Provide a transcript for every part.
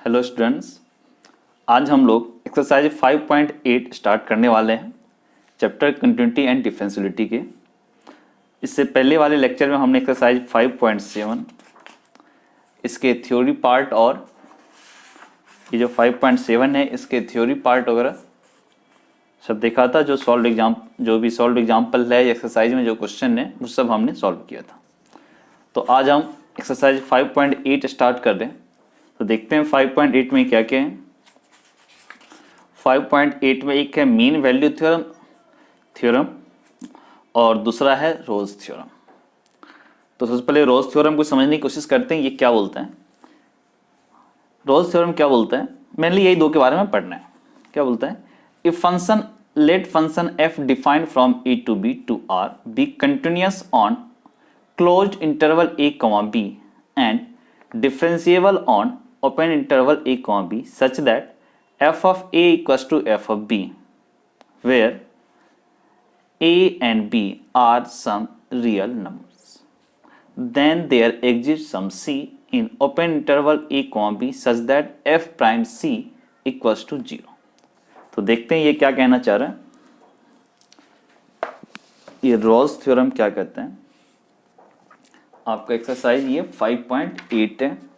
Hello students, आज हम लोग एक्सरसाइज 5.8 स्टार्ट करने वाले हैं चैप्टर कंटिन्यूटी एंड डिफरेंशियलिटी के। इससे पहले वाले लेक्चर में हमने एक्सरसाइज 5.7 इसके थ्योरी पार्ट और ये जो 5.7 है इसके थ्योरी पार्ट वगैरह सब देखा था। जो भी सॉल्व एग्जाम्पल है एक्सरसाइज में जो क्वेश्चन है वो सब हमने सॉल्व किया था। तो आज हम एक्सरसाइज 5.8 स्टार्ट कर रहे हैं। तो देखते हैं 5.8 में क्या क्या है। 5.8 में एक है मीन वैल्यू थ्योरम और दूसरा है रोल्स थ्योरम। तो सबसे पहले रोल्स थ्योरम को समझने की कोशिश करते हैं ये क्या बोलते हैं। रोल्स थ्योरम क्या बोलते हैं, मेनली यही दो के बारे में पढ़ना है। क्या बोलते हैं, if function let function f defined from a to b to r be continuous on closed interval a comma b and differentiable on open interval a comma b such that f of a equals to f of b where a and b are some real numbers, then there exists some c in open interval a comma b such that f prime c equals to 0। तो देखते हैं ये क्या कहना चाह रहा है। ये रोल्स थ्योरम क्या कहते हैं। आपका एक्सरसाइज ये 5.8 है।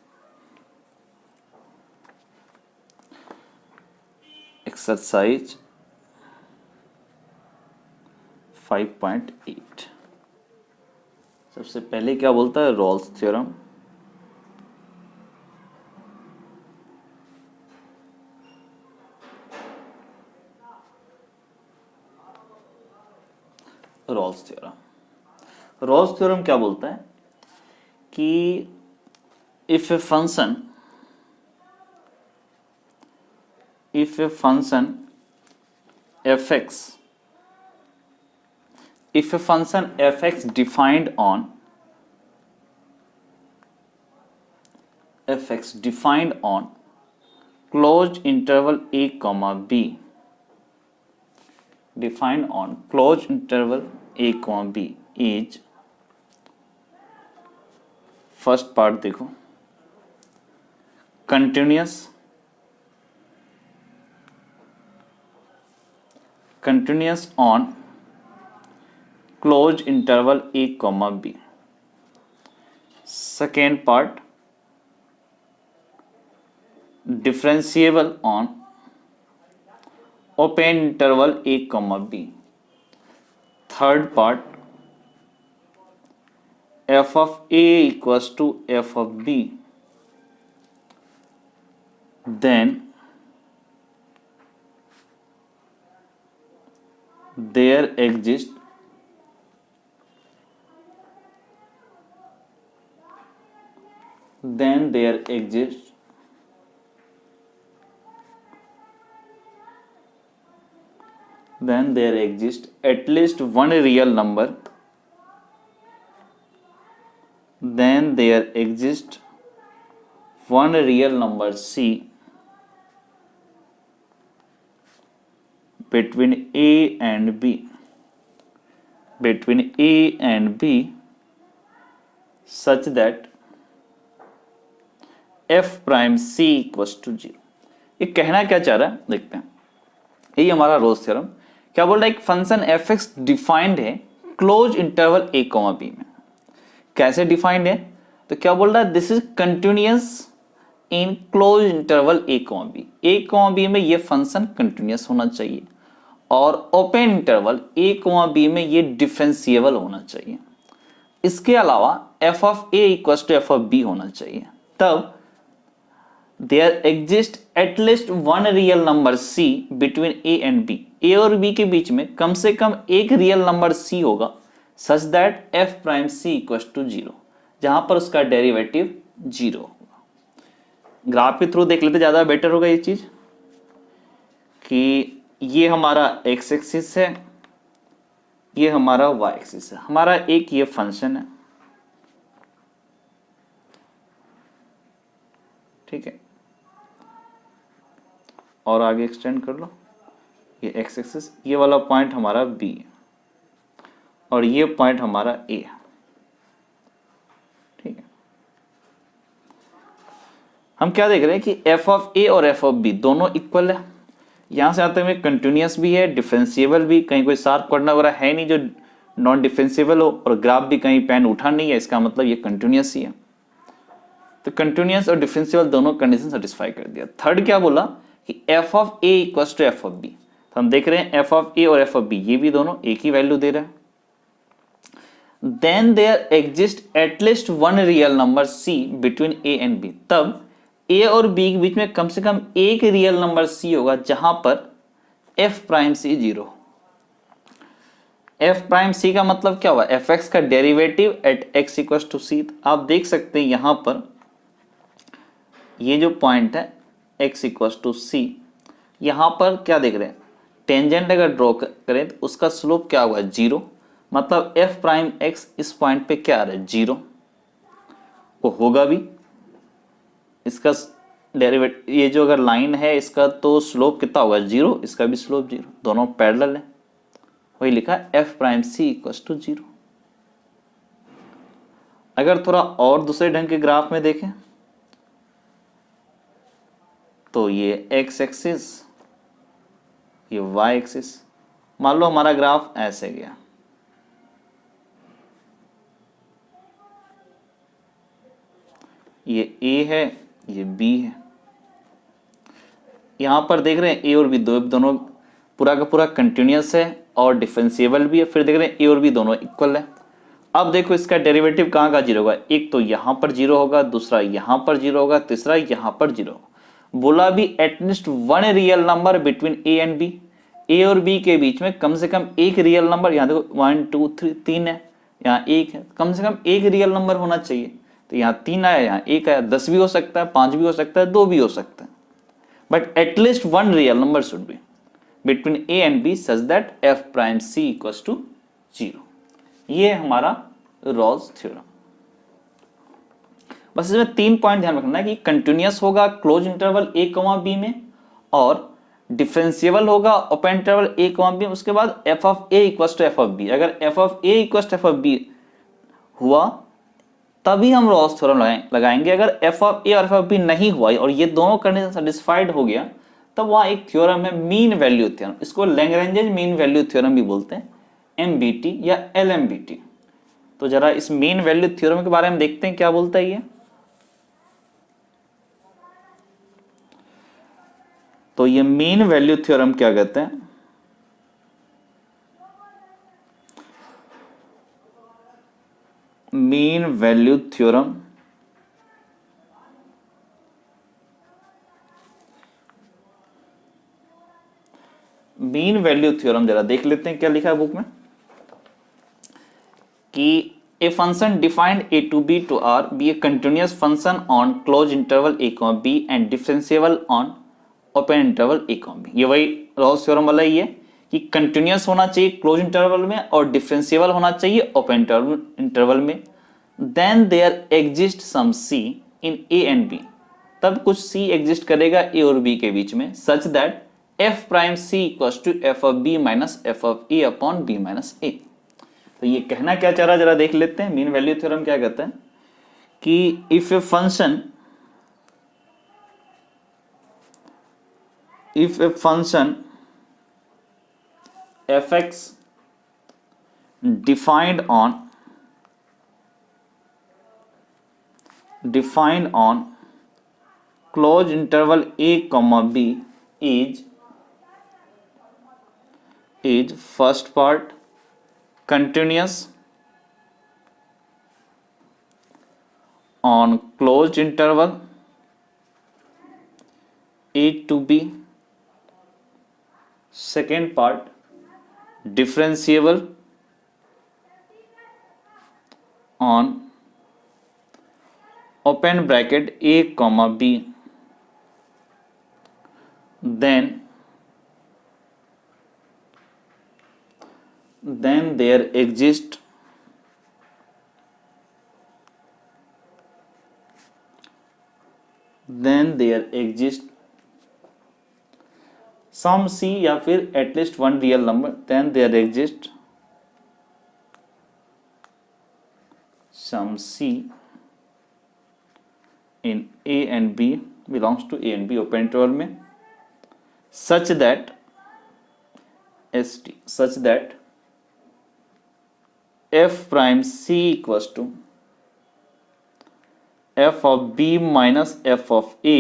एक्सरसाइज 5.8 सबसे पहले क्या बोलता है, रोल्स थ्योरम। रोल्स थ्योरम क्या बोलता है कि if a function fx defined on closed interval a comma b is, first part देखो, continuous on closed interval a comma b। second part, differentiable on open interval a comma b। third part, f of a equals to f of b, then there exists at least one real number, c between a and b such that f prime c equals to 0। ये कहना क्या चाह रहा है देखते हैं। यही हमारा रोल्स थ्योरम क्या बोल रहा है, एक फंक्शन fx डिफाइंड है close interval a comma b में। कैसे डिफाइंड है, तो क्या बोल रहा है, this is continuous in close interval a comma b में ये फंक्शन कंटिन्यूअस होना चाहिए और open interval a comma b में ये डिफरेंशिएबल होना चाहिए। इसके अलावा f of a equals to f of b होना चाहिए। तब there exists at least one real number c between a and b, a और b के बीच में कम से कम एक रियल नंबर c होगा such that f prime c equals to 0, जहां पर उसका डेरिवेटिव 0 होगा। ग्राफ के थ्रू देख लेते ज्यादा बेटर होगा ये चीज कि ये हमारा x एक्सिस है, ये हमारा y एक्सिस है, हमारा एक ये फंक्शन है, ठीक है। और आगे एक्सटेंड कर लो, ये एक्स एक्सिस, ये वाला पॉइंट हमारा बी और ये पॉइंट हमारा ए, ठीक है। हम क्या देख रहे हैं कि एफ ऑफ ए और एफ ऑफ बी दोनों इक्वल है। यहां से आते हुए कंटिन्यूस भी है, डिफरेंशिएबल भी, कहीं कोई शार्प कॉर्नर वगैरह है नहीं जो नॉन डिफरेंशिएबल हो, और ग्राफ भी कहीं पेन उठा नहीं है, इसका मतलब ये कंटिन्यूस ही है। तो कंटिन्यूस और डिफरेंशिएबल दोनों कंडीशन सेटिस्फाई कर दिया। थर्ड क्या बोला कि F of a equal to F of b. तो हम देख रहे हैं एफ ऑफ ए और एफ ऑफ बी ये भी दोनों एक ही वैल्यू दे रहे हैं। Then there exist at least one real number c between A and b. तब ए और बी के बीच में कम से कम एक रियल नंबर सी होगा जहां पर F prime C zero. F prime C का मतलब क्या हुआ, एफ एक्स का derivative at X equal to C. आप देख सकते हैं यहां पर ये जो पॉइंट है एक्स इक्वल टू सी, यहां पर क्या देख रहे हैं, टेंजेंट अगर ड्रॉ करें तो उसका स्लोप क्या होगा, जीरो। मतलब एफ प्राइम एक्स इस पॉइंट पे क्या आ रहा है, जीरो। वो होगा भी, इसका डेरिवेटिव ये जो अगर लाइन है इसका तो स्लोप कितना होगा, जीरो, इसका भी स्लोप जीरो, दोनों पैरेलल है। वही लिखा f prime c equal to zero. अगर थोड़ा और दूसरे ढंग के ग्राफ में देखें तो ये एक्स एक्सिस, ये वाई एक्सिस। मान लो हमारा ग्राफ ऐसे गया, ये ए है, ये बी है। यहां पर देख रहे हैं ए और बी दोनों पूरा का पूरा कंटिन्यूस है और डिफरेंशिएबल भी है। फिर देख रहे हैं ए और बी दोनों इक्वल है। अब देखो इसका डेरिवेटिव कहाँ का जीरो होगा, एक तो यहां पर जीरो होगा, दूसरा यहां पर जीरो होगा, तीसरा यहां पर जीरो होगा। बोला भी at least one real number between A and B. A और बी के बीच में कम से कम एक रियल नंबर, यहाँ देखो 1 2 3 तीन है, यहाँ एक है, कम से कम एक रियल नंबर होना चाहिए। तो यहाँ तीन आया, यहाँ एक आया, 10 भी हो सकता है, 5 भी हो सकता है, 2 भी हो सकता है, but at least one real number should be between A and b such that F prime C equals to zero. ये हमारा रॉल्स थ्योरम। बस इसमें 3 पॉइंट ध्यान रखना है कि कंटिन्यूअस होगा क्लोज इंटरवल ए कॉमा बी में, और डिफरेंशिएबल होगा ओपन इंटरवल ए कॉमा बी। उसके बाद F of A equals to F of B. अगर F of A equals to F of B हुआ तभी हम रॉल्स थ्योरम लगाएंगे। अगर एफ ऑफ ए और एफ ऑफ बी नहीं हुआ और ये दोनों कंडीशन सेटिस्फाइड हो गया तब वहां एक थ्योरम है मीन वैल्यू थ्योरम। इसको लैग्रेंजेस मीन वैल्यू थ्योरम भी बोलते हैं, एमबीटी या एलएमबीटी। तो जरा इस मीन वैल्यू थ्योरम के बारे में देखते हैं क्या बोलता है ये। तो ये मीन वैल्यू थ्योरम क्या कहते हैं, mean value theorem mean value theorem जरा देख लेते हैं क्या लिखा है बुक में, कि a function defined a to b to r be a continuous function on close interval A comma b and differentiable on open interval A comma b. ये वही रॉल्स थ्योरम वाला ही है कि कंटिन्यूअस होना चाहिए क्लोज इंटरवल में और differentiable होना चाहिए ओपन इंटरवल में। Then there exist some c in a and b. तब कुछ सी एग्जिस्ट करेगा ए और बी के बीच में such that F prime C equals to F of B minus F of A upon B minus A. तो ये कहना क्या चाह रहा है जरा देख लेते हैं। मीन वैल्यू थ्योरम क्या कहता है कि if a function fx defined on closed interval a comma b is first part continuous on closed interval a to b, second part differentiable on open bracket a comma b, then there exist some c या फिर at least one real number, then there exist some c in a and b belongs to a and b open interval में such that f prime c equals to f of b minus f of a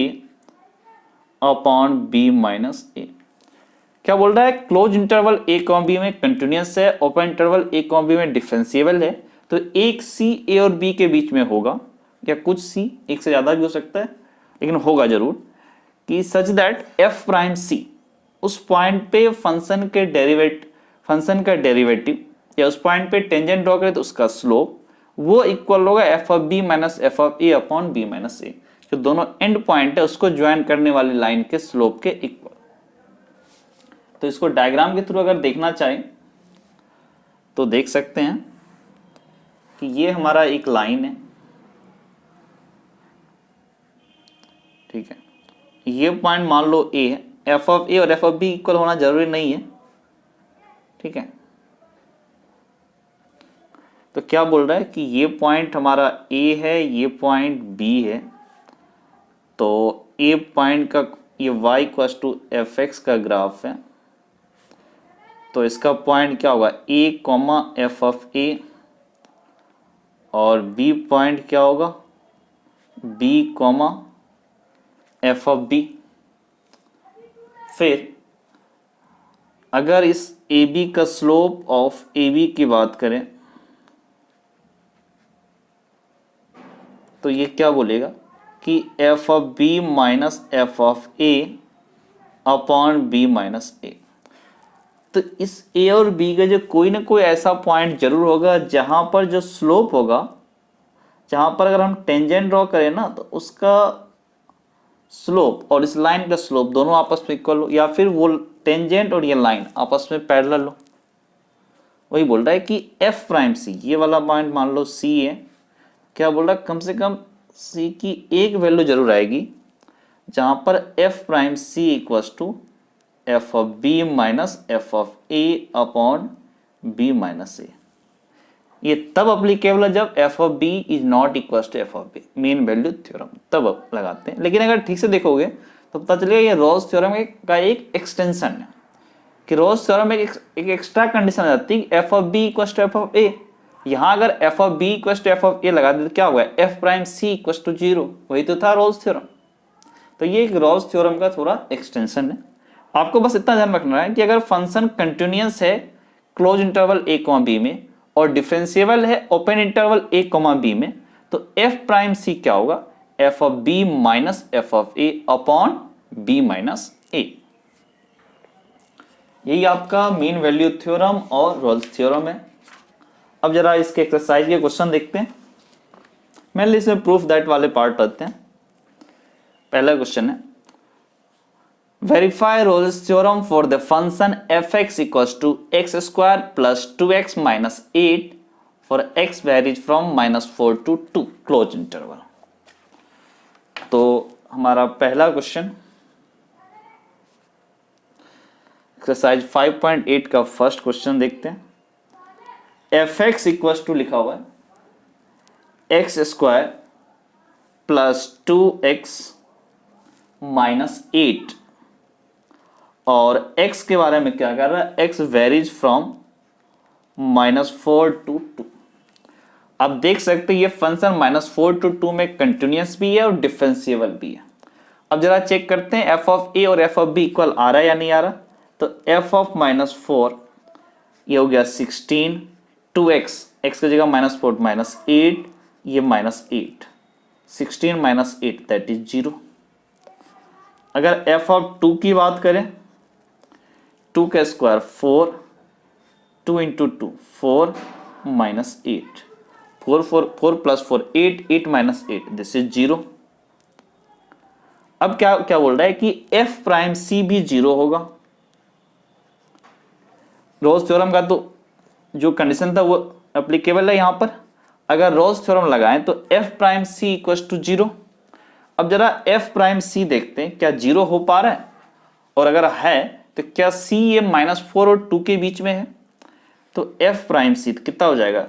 upon b minus a। क्या बोल रहा है, close interval a com b में continuous है, open interval a com b में differentiable है, तो एक c a और b के बीच में होगा, या कुछ c, एक से ज्यादा भी हो सकता है लेकिन होगा जरूर, कि such that f prime c उस पॉइंट पे फंक्शन का डेरिवेटिव या उस पॉइंट पे टेंजेंट ड्रॉ करें तो उसका स्लोप वो इक्वल होगा F of B minus F of A upon B minus A, जो दोनों एंड पॉइंट है उसको ज्वाइन करने वाली लाइन के स्लोप के इक्वल। तो इसको डायग्राम के थ्रू अगर देखना चाहें तो देख सकते हैं कि ये हमारा एक लाइन है, ठीक है, ये पॉइंट मान लो ए है, एफ ऑफ ए और एफ ऑफ बी इक्वल होना जरूरी नहीं है, ठीक है। तो क्या बोल रहा है कि ये पॉइंट हमारा ए है, ये पॉइंट बी है, तो ए पॉइंट का ये y equals to F X का ग्राफ है, तो इसका पॉइंट क्या होगा a comma F of A, और b पॉइंट क्या होगा b comma F of B. फिर अगर इस ए बी का स्लोप ऑफ ए बी की बात करें तो ये क्या बोलेगा कि F of B minus F of A upon B minus A. तो इस ए और बी का जो कोई ना कोई ऐसा पॉइंट जरूर होगा जहां पर जो स्लोप होगा, जहां पर अगर हम टेंजेंट ड्रॉ करें ना तो उसका स्लोप और इस लाइन का स्लोप दोनों आपस में इक्वल हो, या फिर वो टेंजेंट और ये लाइन आपस में पैरेलल हो। वही बोल रहा है कि एफ प्राइम सी, ये वाला पॉइंट मान लो सी है, क्या बोल रहा है कम से कम सी की एक वैल्यू जरूर आएगी जहां पर F prime C equals to F of B minus F of A upon B minus A. ये तब अप्लीकेबल है जब F of B is not equals to F of B, mean value theorem, तब लगाते हैं। लेकिन अगर ठीक से देखोगे तो पता चलेगा ये रोल्स थ्योरम का एक एक्सटेंशन है, कि रोल्स थ्योरम में एक एक्स्ट्रा कंडीशन आ जाती है F of B equals to F of A. यहां अगर F of B equals to F of A लगा दे तो क्या होगा F prime C equals to 0, वही तो था रोल्स थ्योरम। तो ये एक रोल्स थ्योरम का थोड़ा एक्सटेंशन है। आपको बस इतना ध्यान रखना है कि अगर फंक्शन कंटिन्यूअस है क्लोज इंटरवल ए कॉमा बी में और डिफरेंशिएबल है ओपन इंटरवल ए कॉमा बी में, तो एफ प्राइम सी क्या होगा F of B minus F of A upon B minus A. यही आपका मीन वैल्यू थ्योरम और रोल्स थ्योरम है। अब जरा इसके एक्सरसाइज के क्वेश्चन देखते हैं, मेनली इसमें प्रूफ दैट वाले पार्ट पढ़ते हैं। पहला क्वेश्चन है verify Rolle's theorem for the function f x equals to x square plus 2x minus 8 for x varies from -4 to 2 close interval. तो हमारा पहला क्वेश्चन एक्सरसाइज 5.8 का फर्स्ट क्वेश्चन देखते हैं। एफ एक्स इक्वल्स टू लिखा हुआ है x square plus 2x minus 8, और x के बारे में क्या कर रहा है x वेरीज फ्रॉम -4 to 2। अब देख सकते हैं ये फंक्शन -4 to 2 में कंटिन्यूअस भी है और डिफरेंशिएबल भी है। अब जरा चेक करते हैं एफ ऑफ ए और एफ ऑफ बी इक्वल आ रहा है या नहीं आ रहा। तो एफ ऑफ -4 ये हो गया 16, 2x x की जगह -4 -8, ये -8, 16 -8 दैट इज 0। अगर एफ ऑफ 2 की बात करें 2 का square 4, 2 into 2 4 -8, 4 plus 4 8, 8 -8 this is 0। अब क्या बोल रहा है कि f प्राइम c भी 0 होगा। रोल्स थ्योरम का तो जो कंडीशन था वो एप्लीकेबल है यहां पर। अगर रोल्स थ्योरम लगाएं तो f prime c equals to 0। अब जरा f प्राइम c देखते हैं क्या 0 हो पा रहा है, और अगर है तो क्या c ये -4 और 2 के बीच में है। तो f प्राइम c कितना हो जाएगा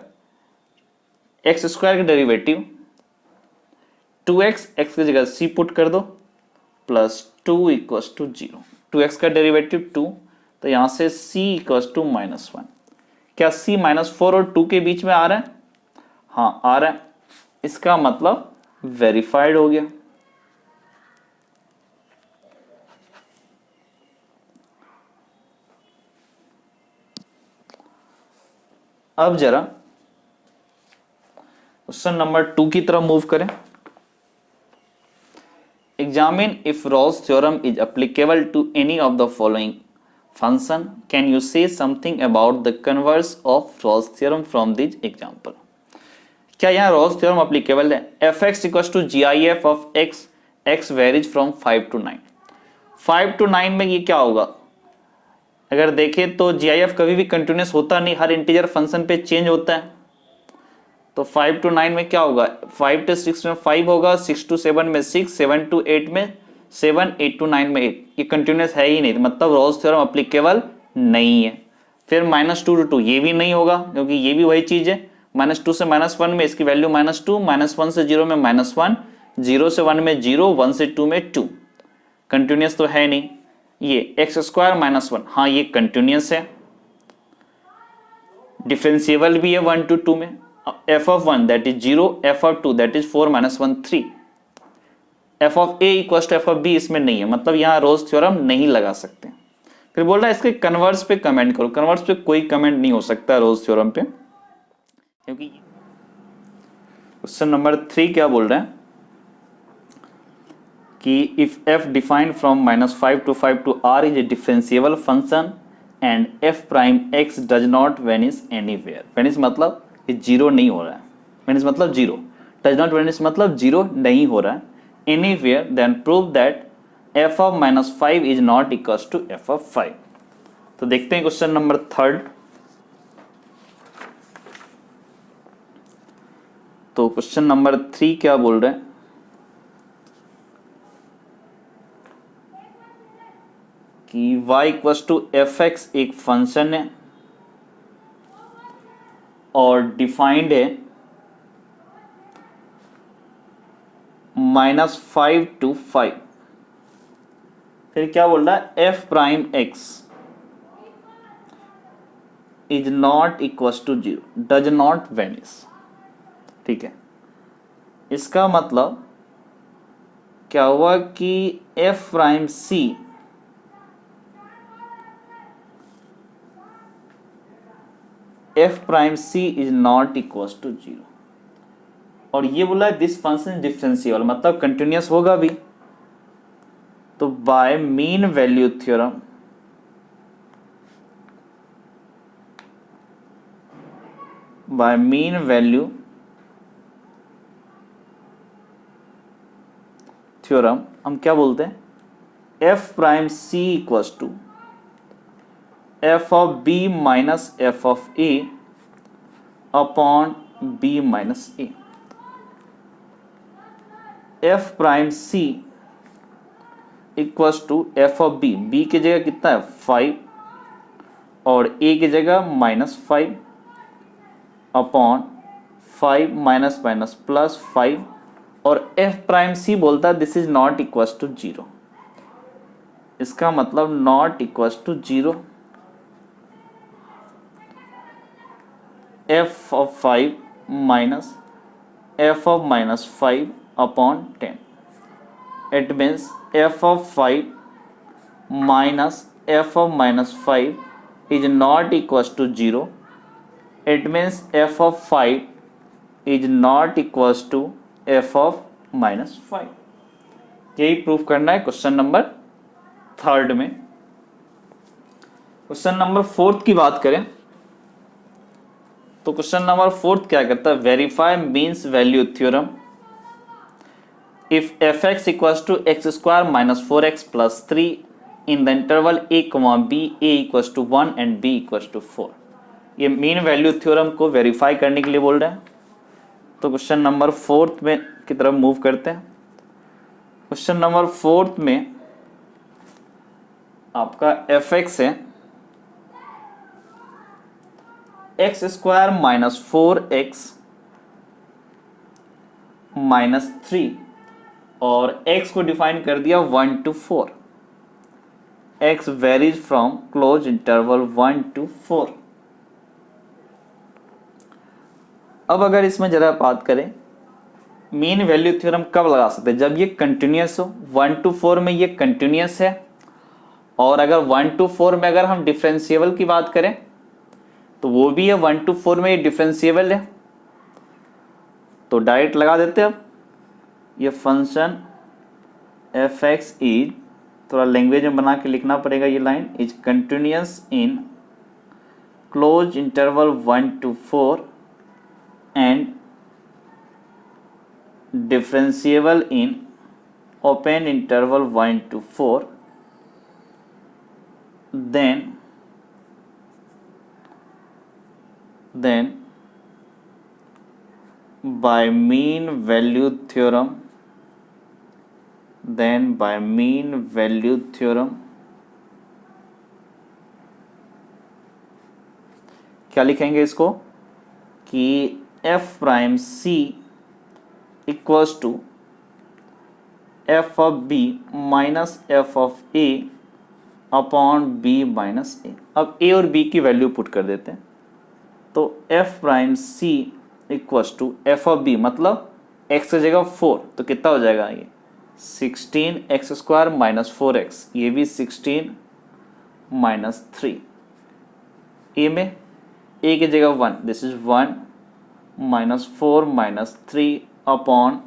एक्स स्क्वायर का डेरिवेटिव 2x, x की जगह c पुट कर दो, प्लस 2 इक्वस टू 0। 2x का डेरिवेटिव 2, तो यहां से c इक्वस टू -1। क्या c -4 और 2 के बीच में आ रहा है? हाँ आ रहा है, इसका मतलब वेरीफाइड हो गया। अब जरा क्वेश्चन नंबर 2 की तरफ मूव करें। Examine if Rolle's theorem is applicable to any of the following function, can you say something about the converse of Rolle's theorem from this example. क्या यहाँ रॉल्स थ्योरम एप्लीकेबल है? F x equal to G I F of x, x varies from 5 to 9। 5 to 9 में ये क्या होगा? अगर देखें तो जी आई एफ कभी भी कंटिन्यूस होता नहीं, हर इंटीजर फंक्शन पे चेंज होता है। तो 5 to 9 में क्या होगा? 5 to 6 में 5 होगा, 6 to 7 में 6, 7 to 8 में 7, 8 to 9 में 8। ये कंटिन्यूस है ही नहीं, मतलब रॉल्स थ्योरम एप्लीकेबल नहीं है। फिर -2 to 2 ये भी नहीं होगा, क्योंकि ये भी वही चीज है। -2 से -1 में इसकी वैल्यू -2, -1 से 0 में -1, 0 से 1 में 0, 1 से 2 में 2। कंटिन्यूस तो है नहीं। ये x स्क्वायर -1, हाँ ये कंटिन्यूस है, डिफरेंशिएबल भी है 1 to 2 में। f of 1 that is 0, f of 2 that is 4 - 1 3, f of a equal to f of b इसमें नहीं है, मतलब यहां रोल्स थ्योरम नहीं लगा सकते। फिर बोल रहा है इसके कन्वर्स पे कमेंट करो। कन्वर्स पे कोई कमेंट नहीं हो सकता रोल्स थ्योरम पे, क्योंकि क्वेश्चन नंबर 3 क्या बोल रहे हैं कि if f defined from -5 to 5 to r is a differentiable function and f prime x does not vanish anywhere. Vanish मतलब ये जीरो नहीं हो रहा है, वेनिश मतलब जीरो, डज नॉट वेनिश मतलब जीरो नहीं हो रहा है, anywhere, then prove that f of -5 is not equal to f of 5। तो देखते हैं क्वेश्चन नंबर 3। तो क्वेश्चन नंबर 3 क्या बोल रहे हैं कि y इक्वल टू fx एक फंक्शन है और डिफाइंड है -5 to 5। फिर क्या बोल रहा है? f prime x is not equal to 0, does not vanish. ठीक है, इसका मतलब क्या हुआ कि f prime c is not equal to 0, और ये बोला दिस फंक्शन डिफरेंशिएबल, मतलब कंटिन्यूस होगा भी। तो बाय मीन वैल्यू थ्योरम हम क्या बोलते हैं? f prime c equal to f of b minus f of a upon b minus a। f prime c equal to f of b, b की जगह कितना है 5 और a की जगह -5 अपॉन 5 माइनस माइनस प्लस 5, और f प्राइम c बोलता है this is not equal to 0। इसका मतलब not equal to 0। f of 5 minus f of -5 upon 10, it means f of 5 minus f of -5 is not equal to 0। It means f of 5 is not equal to f of -5। यही proof करना है question number 3 में। Question number 4 की बात करें तो question number 4 क्या करता है? Verify means value theorem if fx equals to x square -4x plus 3 in the interval a, b, a equals to 1 and b equals to 4। ये मीन वैल्यू थ्योरम को verify करने के लिए बोल रहे हैं। तो क्वेश्चन नंबर 4 में की तरफ मूव करते हैं। क्वेश्चन नंबर 4 में आपका fx है x स्क्वायर -4x -3 और x को डिफाइन कर दिया 1 to 4, x varies from close interval 1 to 4। अब अगर इसमें जरा बात करें मीन वैल्यू थ्योरम कब लगा सकते हैं, जब ये कंटिन्यूस हो। 1 to 4 में ये कंटिन्यूस है, और अगर 1 to 4 में अगर हम डिफरेंशिएबल की बात करें तो वो भी है 1 to 4 में ये डिफरेंशिएबल है। तो डायरेक्ट लगा देते हैं। अब ये फंक्शन एफ एक्स इज, थोड़ा लैंग्वेज में बना के लिखना पड़ेगा ये line, is continuous in close interval 1 to 4 and differentiable in open interval 1 to 4, then by mean value theorem क्या लिखेंगे इसको कि f prime c equals to F of B minus F of A upon B minus A. अब A और b की value put कर देते हैं, तो F prime C equals to F of b, मतलब एक्स की जगह 4, तो कितना हो जाएगा ये 16x² माइनस 4x, ये भी 16 माइनस 3। ए में ए की जगह 1, this is 1 minus 4 minus 3 upon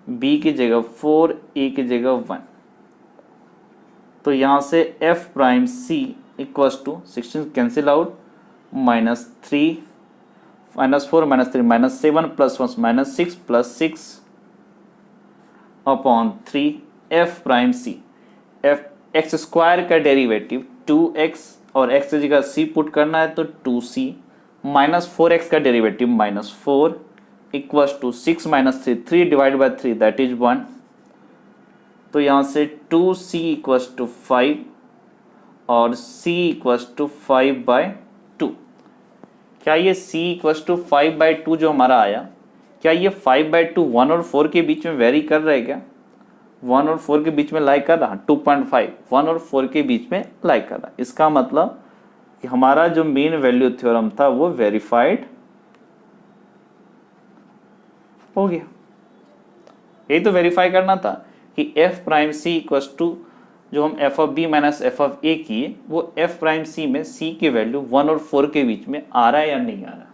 b की जगह 4, ए की जगह 1। तो यहाँ से f prime c equals to 16 cancel out, minus 3 minus 4 minus 3 minus 7 plus 1 minus 6 plus 6 upon 3 f prime c, x² का डेरिवेटिव 2x और x की जगह c पुट करना है तो 2c माइनस 4x का derivative minus 4 equals to 6 minus 3, 3 divide by 3 that is 1। तो यहाँ से 2c इक्वल्स टू 5 और c इक्वल्स टू 5/2। क्या ये c इक्वल्स टू 5/2 जो हमारा आया, क्या ये 5/2 1 और 4 के बीच में वेरी कर रहा है क्या? 1 और 4 के बीच में लाई कर रहा, 2.5 1 और 4 के बीच में लाई कर रहा। इसका मतलब कि हमारा जो मीन वैल्यू थ्योरम था वो वेरीफाइड हो गया। यही तो वेरीफाई करना था कि f prime c equals to जो हम f of b minus f of a किए वो f प्राइम c में c की वैल्यू 1 और 4 के बीच में आ रहा है या नहीं आ रहा।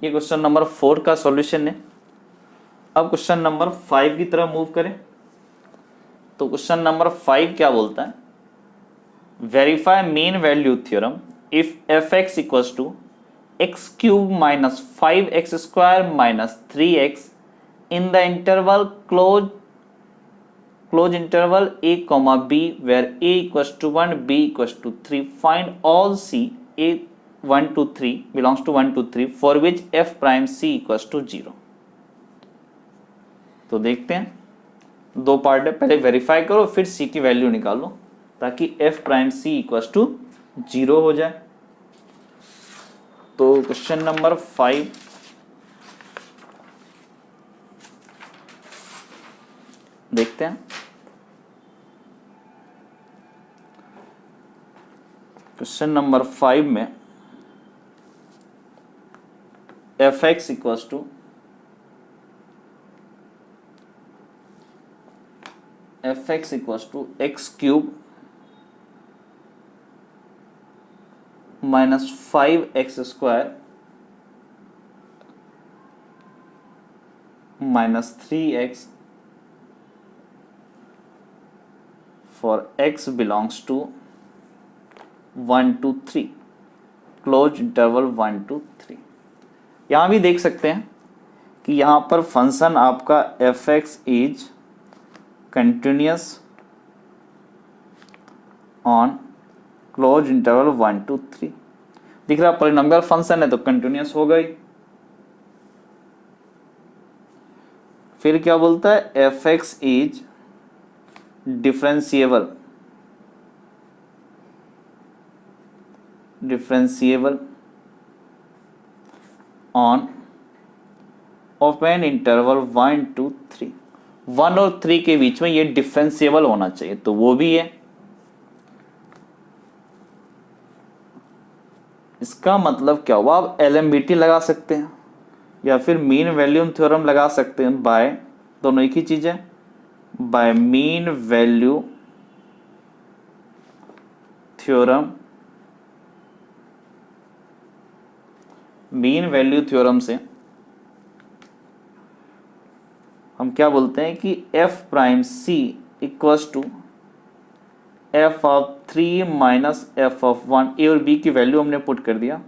ये क्वेश्चन नंबर 4 का सॉल्यूशन है। अब क्वेश्चन नंबर 5 की तरफ मूव करें तो क्वेश्चन नंबर 5 क्या बोलता है, verify mean value theorem if f(x) equals to x³ minus 5x² minus 3x in the interval close interval a comma b where a equals to 1 b equals to 3 find all c a 1 to 3 belongs to 1 to 3 for which f prime c equals to 0। तो देखते हैं, दो part है, पहले verify करो फिर c की value निकालो ताकि f prime c equals to 0 हो जाए। तो क्वेश्चन नंबर 5 देखते हैं। क्वेश्चन नंबर 5 में f(x) equals to x³ minus 5x² minus 3x for x belongs to 1 to 3 close interval 1 to 3। यहां भी देख सकते हैं कि यहां पर फंक्शन आपका f(x) is continuous on close interval 1 to 3 दिख रहा, पॉलिनोमियल फंक्शन है तो कंटिन्यूअस हो गई। फिर क्या बोलता है, f(x) is differentiable on off an interval 1 to 3, 1 और 3 के बीच में ये डिफरेंशिएबल होना चाहिए, तो वो भी है। इसका मतलब क्या हुआ, आप एलएमबीटी लगा सकते हैं या फिर मीन वैल्यू थ्योरम लगा सकते हैं बाय, दोनों एक ही चीज है, by mean value theorem. Mean value theorem से हम क्या बोलते हैं कि f prime C equals to F of 3 minus F of 1, a और बी की वैल्यू हमने पुट कर दिया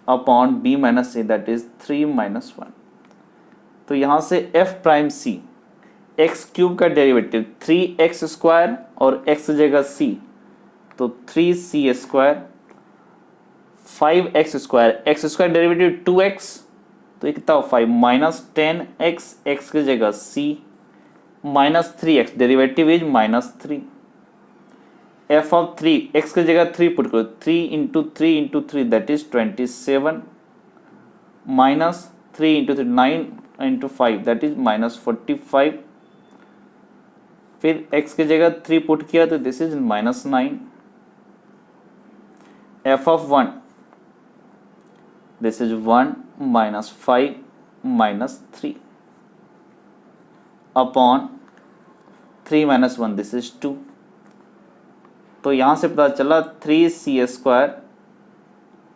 upon B minus a, that is 3 minus 1। तो यहां से f prime c, x cube का डेरिवेटिव 3x स्क्वायर और x जगह c, तो 3c square, 5x square, x square derivative 2x, तो ये कितना 5 माइनस 10x, x की जगह c, minus 3x derivative is minus 3, F of 3, x की जगह 3 पुट करो, 3 into 3 into 3 that is 27, minus 3 into 3 9 into 5 that is minus 45, फिर x की जगह 3 पुट किया तो this is minus 9, F of 1 this is 1 minus 5 minus 3 upon 3 minus 1 this is 2। तो यहां से पता चला 3c square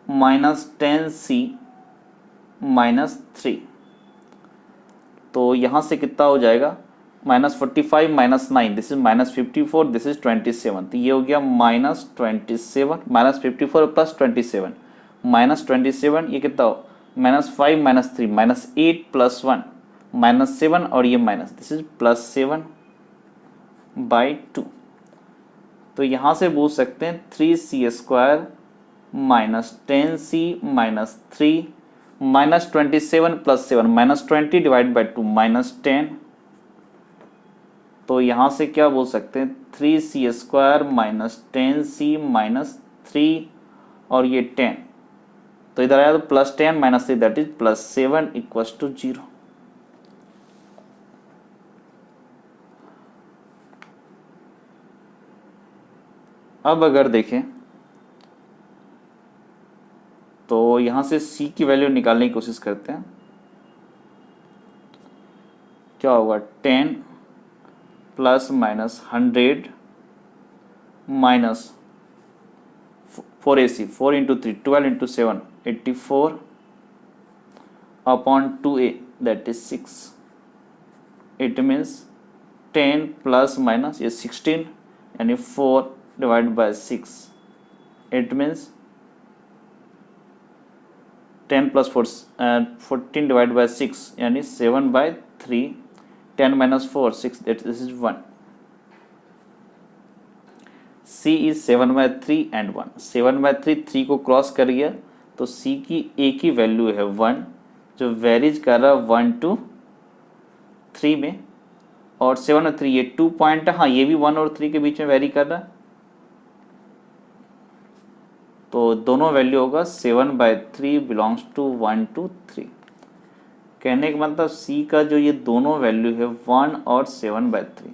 minus 10c minus 3, तो यहां से कितना हो जाएगा minus 45 minus 9 this is minus 54, this is 27, तो ये हो गया माइनस 27, माइनस 54 प्लस 27 माइनस 27, ये कितना हो minus 5 minus 3 minus 8 plus 1 minus 7 और ये minus, this is plus 7 by 2। तो यहां से पूछ सकते हैं 3c square minus 10c minus 3 minus 27 plus 7 minus 20 divide by 2 minus 10, तो यहां से क्या बोल सकते हैं 3c square minus 10c minus 3 और ये 10, तो इधर आया तो plus 10 minus 3 that is plus 7 equals to 0। अब अगर देखें तो यहां से c की वैल्यू निकालने की कोशिश करते हैं, क्या होगा 10 plus minus 100 minus 4ac, 4 into 3 12 into 7 84 upon 2a that is 6, it means 10 plus minus ये 16 यानी 4 divide by 6, it means 10 plus 4 14 divide by 6 यानी 7 by 3, 10 minus 4 6 this is 1, c is 7 by 3 and 1, 7 by 3 3 को क्रॉस कर गया तो c की a की value है 1 जो वेरीज कर रहा है 1 to 3 में, और 7 और 3 ये 2 पॉइंट है, हाँ ये भी 1 और 3 के बीच में वेरी कर रहा है, तो दोनों वैल्यू होगा 7 बाय 3 बिलोंग्स टू 1 to 3। कहने का मतलब c का जो ये दोनों वैल्यू है 1 और 7 बाय 3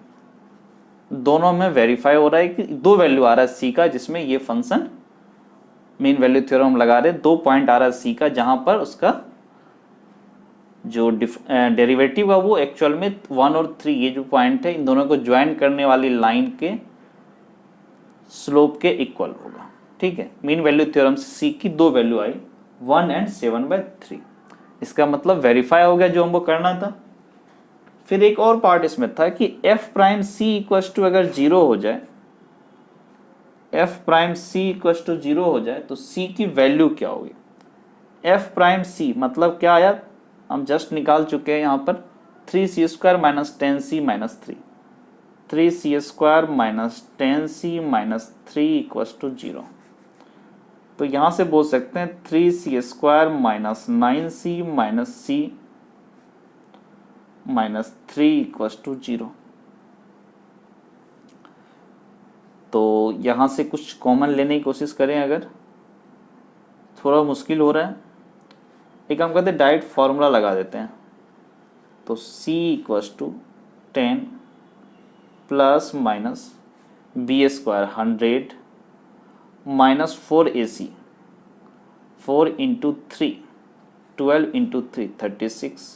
दोनों में वेरीफाई हो रहा है कि दो वैल्यू आ रहा है c का जिसमें ये फंक्शन मीन वैल्यू थ्योरम लगा रहे, 2 पॉइंट आ रहा है c का जहां पर उसका जो डेरिवेटिव है वो एक्चुअल में 1 और 3 ये जो पॉइंट है इन दोनों को ज्वाइन करने वाली लाइन के स्लोप के इक्वल होगा। ठीक है, मीन वैल्यू थ्योरम से c की दो वैल्यू आई 1 एंड 7 बाय 3, इसका मतलब वेरीफाई हो गया जो हमको करना था। फिर एक और पार्ट इसमें था कि f prime c equals to अगर 0 हो जाए, f prime c equals to 0 हो जाए तो c की वैल्यू क्या होगी। f प्राइम c मतलब क्या आया, हम जस्ट निकाल चुके हैं यहाँ पर 3c square minus 10c minus 3, 3c square minus 10c minus 3 equals to 0। तो यहाँ से बोल सकते हैं 3c square minus 9c minus c minus 3 equals to 0। तो यहाँ से कुछ कॉमन लेने की कोशिश करें, अगर थोड़ा मुश्किल हो रहा है एक काम करते हैं डायरेक्ट फॉर्मूला लगा देते हैं, तो c equals to 10 plus minus b square 100 minus 4ac 4 into 3 12 into 3 36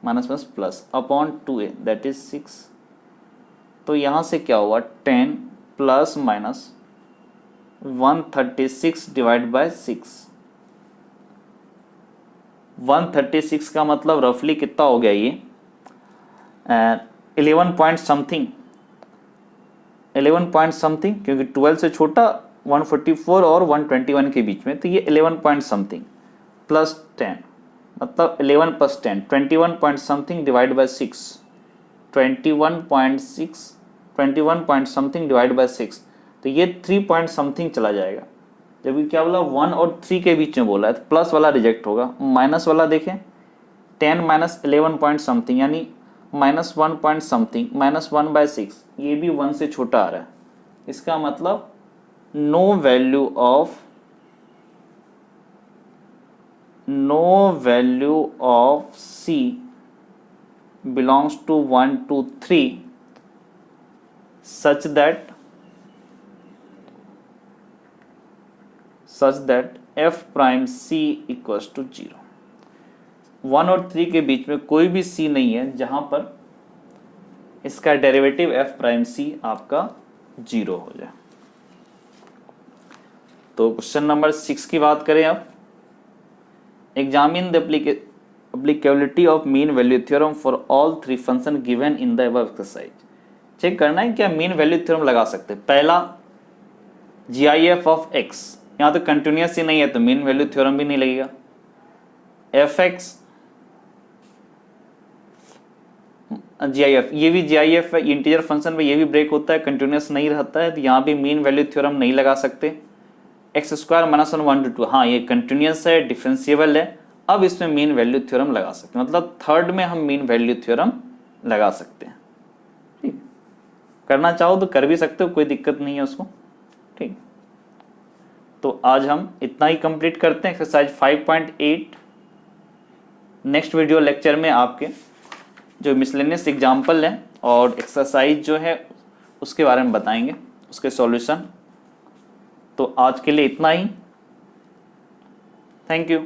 minus minus plus upon 2a that is 6। तो यहाँ से क्या हुआ 10 प्लस माइनस 136 डिवाइड बाय 6। 136 का मतलब रफली कितना हो गया ये 11 पॉइंट समथिंग 11 पॉइंट समथिंग, क्योंकि 12 से छोटा 144 और 121 के बीच में, तो ये 11 पॉइंट समथिंग प्लस 10 मतलब 11 plus 10 21 point something divide by 6 21 point something divide by 6, तो ये 3 पॉइंट समथिंग चला जाएगा। जबकि क्या बोला 1 और 3 के बीच में बोला है, तो प्लस वाला रिजेक्ट होगा। माइनस वाला देखें 10 माइनस 11 पॉइंट समथिंग यानी minus 1 point something minus 1 by 6, ये भी 1 से छोटा आ रहा है। इसका मतलब no value of C belongs to 1 to 3 such that f prime C equals to 0। 1 और 3 के बीच में कोई भी C नहीं है जहां पर इसका डेरिवेटिव f प्राइम C आपका 0 हो जाए। तो क्वेश्चन नंबर 6 की बात करें अब, examine the applicability of mean value theorem for all three function given in the above exercise। Check करना है क्या मीन वैल्यू थ्योरम लगा सकते हैं। पहला GIF ऑफ x, यहाँ तो कंटिन्यूस ही नहीं है तो मीन वैल्यू थ्योरम भी नहीं लगेगा। fx GIF, ये भी GIF है, इंटीजर फंक्शन में ये भी ब्रेक होता है, कंटिन्यूस नहीं रहता है, तो यहाँ भी मीन वैल्यू थ्योरम नहीं लगा सकते। एक्स स्क्वायर माइनस 1 to 2, हाँ ये कंटिन्यूस है, डिफरेंशिएबल है, अब इसमें मीन वैल्यू थ्योरम लगा सकते हैं। मतलब थर्ड में हम मीन वैल्यू थ्योरम लगा सकते हैं। ठीक, करना चाहो तो कर भी सकते हो, कोई दिक्कत नहीं है उसको। ठीक, तो आज हम इतना ही कंप्लीट करते हैं एक्सरसाइज 5.8। नेक्स्ट वीडियो लेक्चर में आपके जो मिसलेनियस एग्जाम्पल है और एक्सरसाइज जो है उसके बारे में बताएंगे, उसके सॉल्यूशन। तो आज के लिए इतना ही, थैंक यू।